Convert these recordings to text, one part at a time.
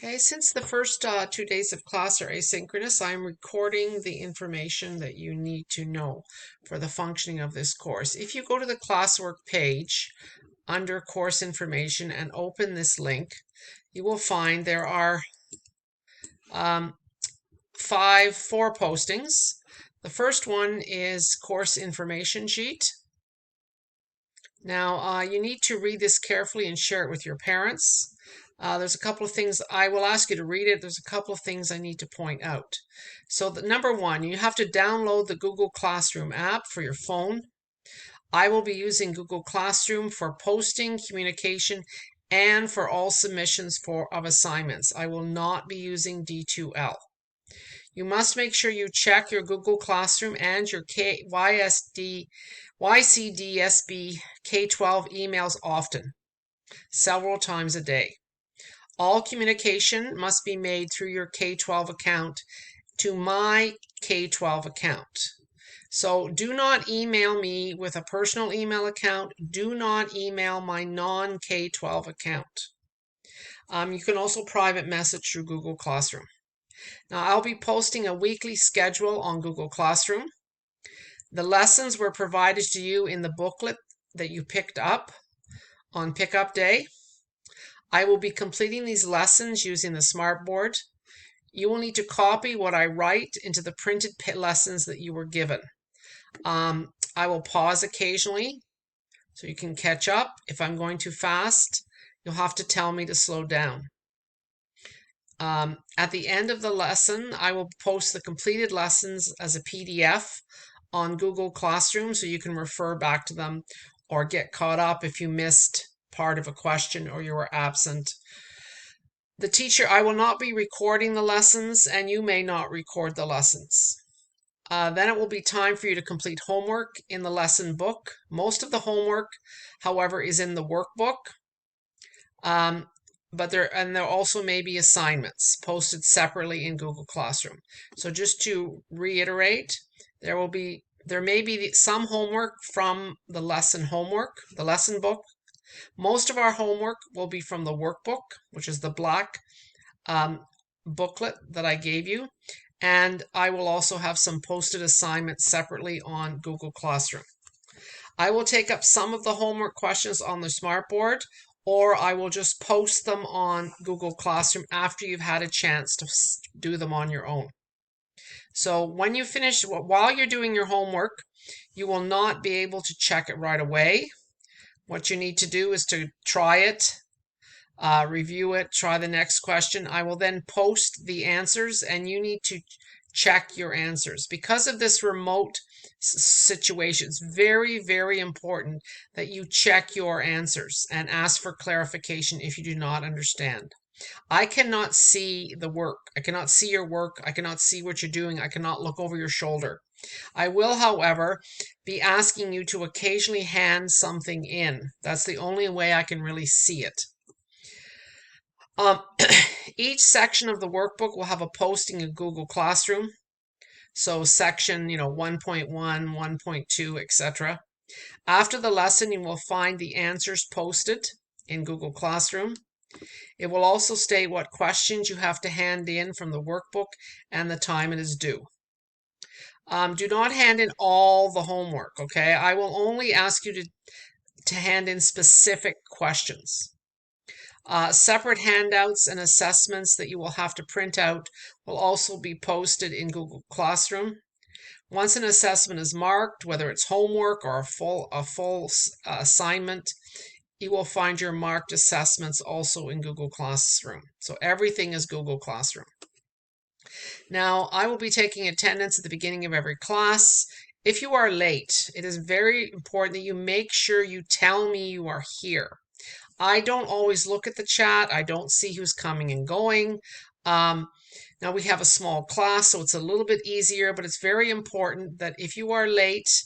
Okay, since the first 2 days of class are asynchronous, I'm recording the information that you need to know for the functioning of this course. If you go to the classwork page under course information and open this link, you will find there are four postings. The first one is course information sheet. Now, you need to read this carefully and share it with your parents. There's a couple of things I will ask you to read it. There's a couple of things I need to point out. So number one, you have to download the Google Classroom app for your phone. I will be using Google Classroom for posting, communication, and for all submissions of assignments. I will not be using D2L. You must make sure you check your Google Classroom and your YCDSB K-12 emails often, several times a day. All communication must be made through your K-12 account to my K-12 account. So do not email me with a personal email account. Do not email my non-K-12 account. You can also private message through Google Classroom. Now, I'll be posting a weekly schedule on Google Classroom. The lessons were provided to you in the booklet that you picked up on pickup day. I will be completing these lessons using the smartboard. You will need to copy what I write into the printed lessons that you were given. I will pause occasionally so you can catch up. If I'm going too fast, you'll have to tell me to slow down. At the end of the lesson, I will post the completed lessons as a PDF on Google Classroom so you can refer back to them or get caught up if you missed part of a question or you were absent. I will not be recording the lessons, and you may not record the lessons. Then it will be time for you to complete homework in the lesson book. Most of the homework, however, is in the workbook. But there also may be assignments posted separately in Google Classroom. So just to reiterate, there may be some homework from the lesson book. Most of our homework will be from the workbook, which is the black booklet that I gave you. And I will also have some posted assignments separately on Google Classroom. I will take up some of the homework questions on the smartboard, or I will just post them on Google Classroom after you've had a chance to do them on your own. So when you finish, while you're doing your homework, you will not be able to check it right away. What you need to do is to try it, review it, try the next question. I will then post the answers, and you need to check your answers. Because of this remote situation, it's very, very important that you check your answers and ask for clarification if you do not understand. I cannot see the work. I cannot see your work. I cannot see what you're doing. I cannot look over your shoulder. I will, however, be asking you to occasionally hand something in. That's the only way I can really see it. Each section of the workbook will have a posting in Google Classroom. So section, 1.1, 1.2, etc. After the lesson, you will find the answers posted in Google Classroom. It will also state what questions you have to hand in from the workbook and the time it is due. Do not hand in all the homework, okay? I will only ask you to hand in specific questions. Separate handouts and assessments that you will have to print out will also be posted in Google Classroom. Once an assessment is marked, whether it's homework or a full assignment, you will find your marked assessments also in Google Classroom. So everything is Google Classroom. Now, I will be taking attendance at the beginning of every class. If you are late, it is very important that you make sure you tell me you are here. I don't always look at the chat. I don't see who's coming and going. Now we have a small class, so it's a little bit easier, but it's very important that if you are late,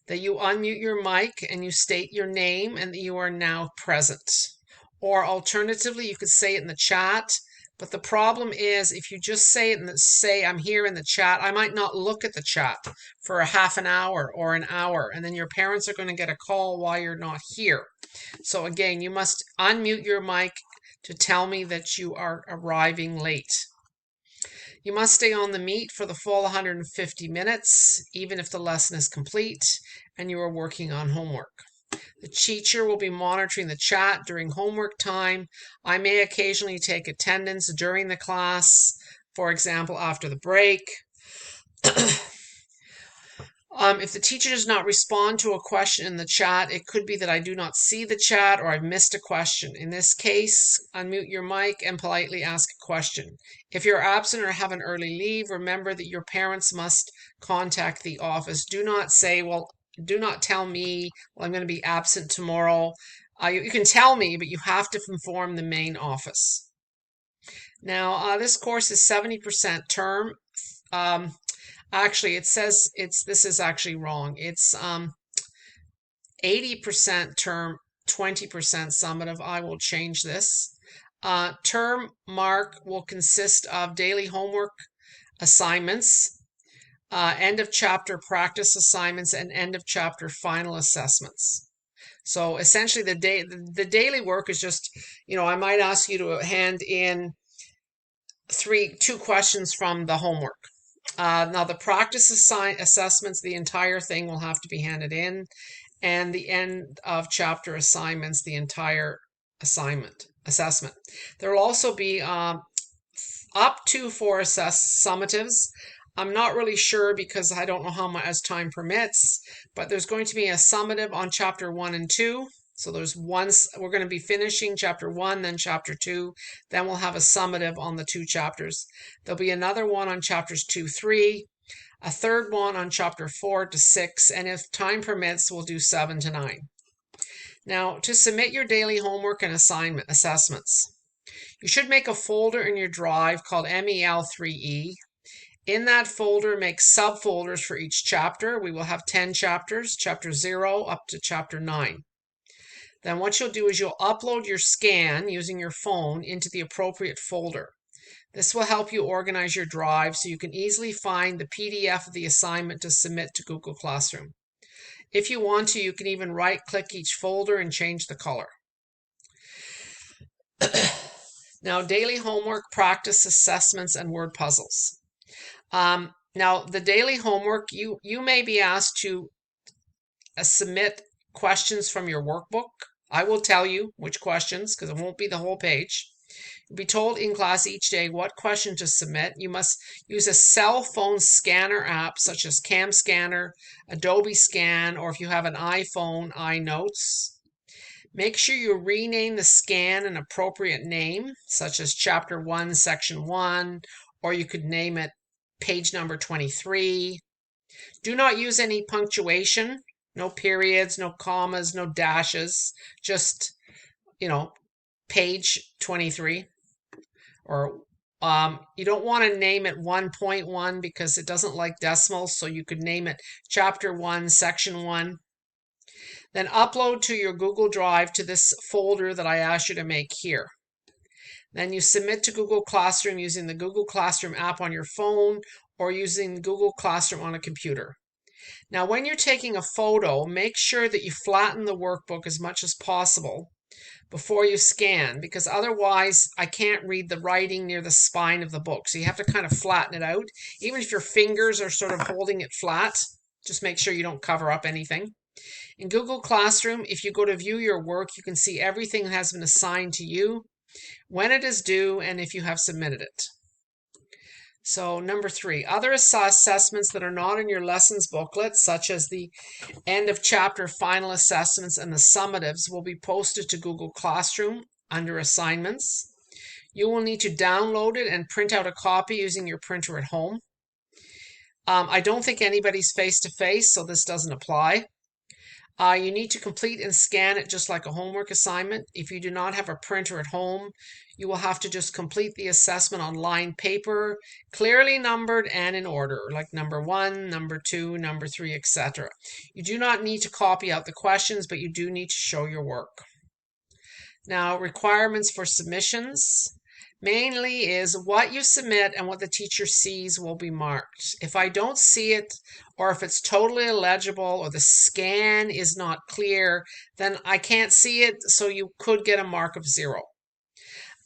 that you unmute your mic and you state your name and that you are now present. Or alternatively, you could say it in the chat. But the problem is if you just say it and say I'm here in the chat, I might not look at the chat for a half an hour or an hour, and then your parents are going to get a call while you're not here. So again, you must unmute your mic, to tell me that you are arriving late. You must stay on the meet for the full 150 minutes, even if the lesson is complete and you are working on homework. The teacher will be monitoring the chat during homework time. I may occasionally take attendance during the class, for example, after the break. If the teacher does not respond to a question in the chat, it could be that I do not see the chat or I've missed a question. In this case, unmute your mic and politely ask a question. If you're absent or have an early leave, remember that your parents must contact the office. Do not say, well, do not tell me, well, I'm going to be absent tomorrow. You can tell me, but you have to inform the main office. Now, this course is 70% term. Actually, it says this is actually wrong. It's 80% term, 20% summative. I will change this. Term mark will consist of daily homework assignments, end of chapter practice assignments, and end of chapter final assessments. So essentially the daily work is just, I might ask you to hand in two questions from the homework. Now the practice assessments, the entire thing will have to be handed in, and the end of chapter assignments, the entire assessment. There will also be up to 4 summatives. I'm not really sure because I don't know how much as time permits, but there's going to be a summative on chapter 1 and 2. So there's we're going to be finishing chapter 1, then chapter 2. Then we'll have a summative on the 2 chapters. There'll be another one on chapters 2, 3, a third one on chapter 4 to 6, and if time permits, we'll do 7 to 9. Now, to submit your daily homework and assessments, you should make a folder in your drive called MEL3E. In that folder, make subfolders for each chapter. We will have 10 chapters, chapter 0 up to chapter 9. Then what you'll do is you'll upload your scan using your phone into the appropriate folder. This will help you organize your drive so you can easily find the PDF of the assignment to submit to Google Classroom. If you want to, you can even right-click each folder and change the color. Now, daily homework, practice assessments, and word puzzles. Now, the daily homework, you may be asked to submit questions from your workbook. I will tell you which questions because it won't be the whole page. You'll be told in class each day what question to submit. You must use a cell phone scanner app such as Cam Scanner, Adobe Scan, or if you have an iPhone, iNotes. Make sure you rename the scan an appropriate name, such as Chapter 1, Section 1, or you could name it page number 23. Do not use any punctuation. No periods, no commas, no dashes, just, page 23. Or you don't want to name it 1.1 because it doesn't like decimals, so you could name it Chapter 1, Section 1. Then upload to your Google Drive to this folder that I asked you to make here. Then you submit to Google Classroom using the Google Classroom app on your phone or using Google Classroom on a computer. Now, when you're taking a photo, make sure that you flatten the workbook as much as possible before you scan, because otherwise I can't read the writing near the spine of the book. So you have to kind of flatten it out. Even if your fingers are sort of holding it flat, just make sure you don't cover up anything. In Google Classroom, if you go to view your work, you can see everything that has been assigned to you, when it is due, and if you have submitted it. So number 3, other assessments that are not in your lessons booklet, such as the end of chapter final assessments and the summatives, will be posted to Google Classroom under assignments. You will need to download it and print out a copy using your printer at home. I don't think anybody's face-to-face, so this doesn't apply. You need to complete and scan it just like a homework assignment. If you do not have a printer at home, you will have to just complete the assessment on lined paper, clearly numbered and in order, like number 1, number 2, number 3, etc. You do not need to copy out the questions, but you do need to show your work. Now, requirements for submissions. Mainly is what you submit and what the teacher sees will be marked. If I don't see it, or if it's totally illegible, or the scan is not clear, then I can't see it, so you could get a mark of 0.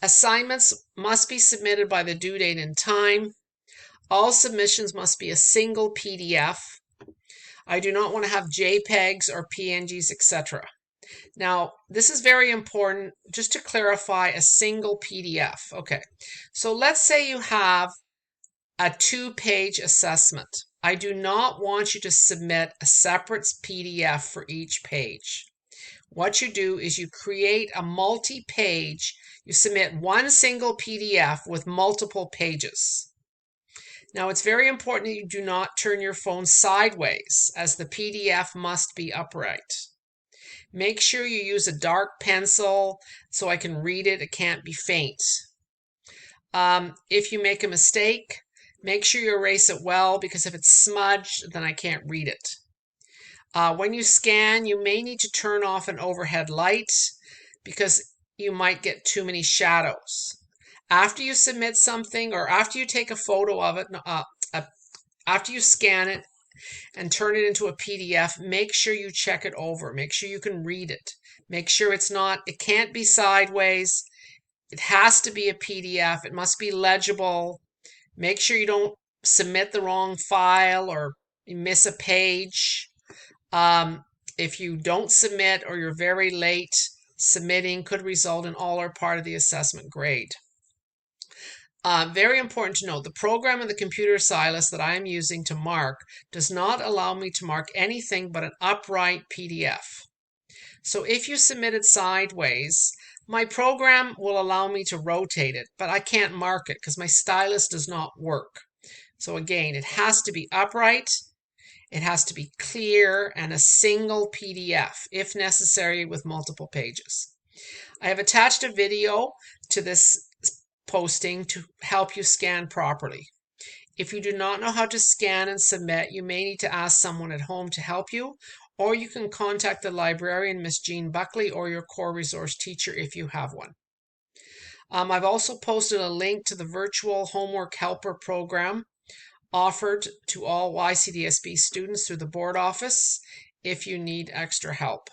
Assignments must be submitted by the due date and time. All submissions must be a single PDF. I do not want to have JPEGs or PNGs, etc. Now, this is very important, just to clarify, a single PDF. Okay, so let's say you have a 2-page assessment. I do not want you to submit a separate PDF for each page. What you do is you create a multi-page, you submit one single PDF with multiple pages. Now, it's very important that you do not turn your phone sideways, as the PDF must be upright. Make sure you use a dark pencil so I can read it. It can't be faint. If you make a mistake, make sure you erase it well, because if it's smudged, then I can't read it. When you scan, you may need to turn off an overhead light because you might get too many shadows. After you submit something, or after you take a photo of it, after you scan it and turn it into a PDF, make sure you check it over. Make sure you can read it. Make sure it can't be sideways. It has to be a PDF. It must be legible. Make sure you don't submit the wrong file or you miss a page. If you don't submit, or you're very late submitting, could result in all or part of the assessment grade. Very important to note, the program in the computer stylus that I am using to mark does not allow me to mark anything but an upright PDF. So if you submit it sideways, my program will allow me to rotate it, but I can't mark it because my stylus does not work. So again, it has to be upright, it has to be clear, and a single PDF, if necessary, with multiple pages. I have attached a video to this posting to help you scan properly. If you do not know how to scan and submit, you may need to ask someone at home to help you, or you can contact the librarian, Miss Jean Buckley, or your core resource teacher if you have one. I've also posted a link to the virtual homework helper program offered to all YCDSB students through the board office if you need extra help.